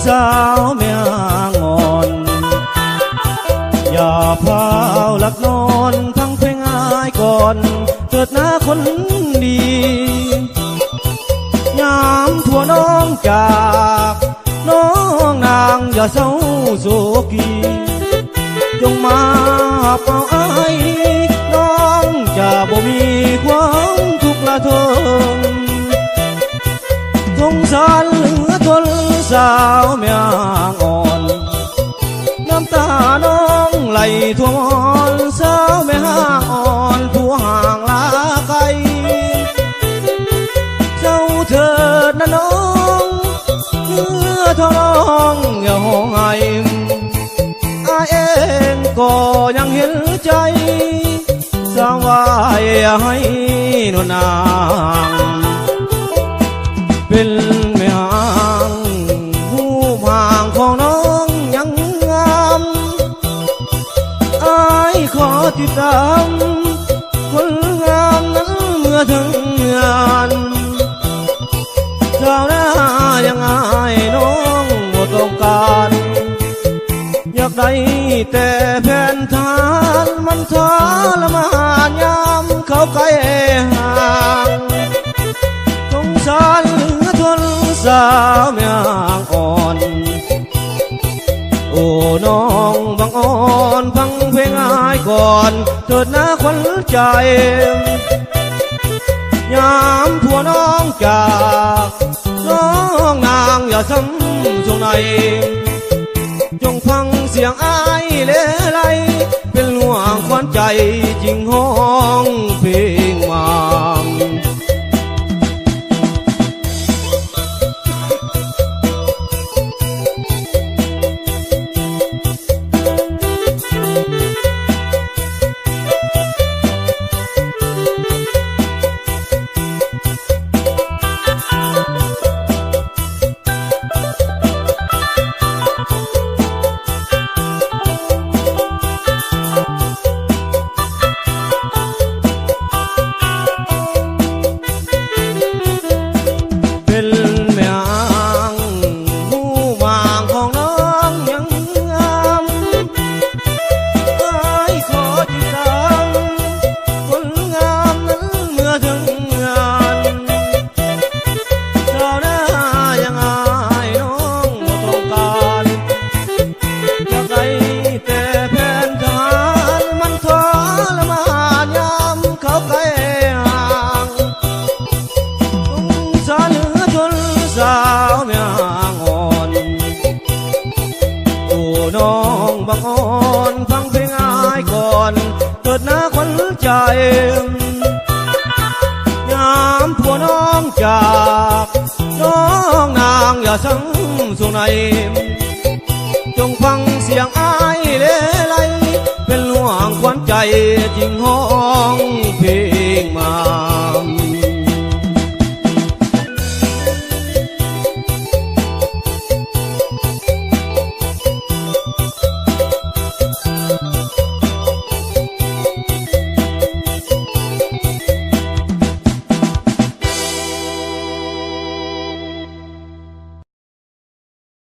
สาวแม่งอนอย่าพาวหลักนอนทั้งเพลงอายก่อนเกิดหน้าคนดียามผัวน้องจากน้องนางอย่าเศร้าโศกีจงมาเอาอายน้องจะบ่มีความทุกข์ละทนสงสารเหลือทนสาวแม่อ่อนน้ำตาน้องไหลท่วมสาวแม่อ่อนผู้ห่างลาไกลเจ้าเถิดนะน้องเนื้อทองอย่าห่วงให้อายเองก็ยังเห็นใจสาววายให้นวลนางเป็นแม่ห่างผู้ห่างของน้องยังงามอายขอติดตามคนงามนั้นเมื่อถึงงานเจ้าหน้ายังอายน้องบ่ต้องการอยากได้แต่แผ่นทานมันทรมานยามเขาไกลห่างสงสารเหลือทนสาวแม่อ่อนโอ้น้องบังอ่อนฟังเพลงอายก่อนเถิดนะขวัญใจยามผัวน้องจากน้องนางอย่าซ้ำทรงในจงฟังเสียงอายเลไลเป็นห่วงขวัญใจจริงห้องเพลงมาน้องบังอ่อนฟังเพลงอายก่อนเกิดหน้าขวัญใจยามผัวน้องจากน้องนางอย่าซ้ำทรงในจงฟังเสียงอายเลไลเป็นห่วงขวัญใจจริงห้อ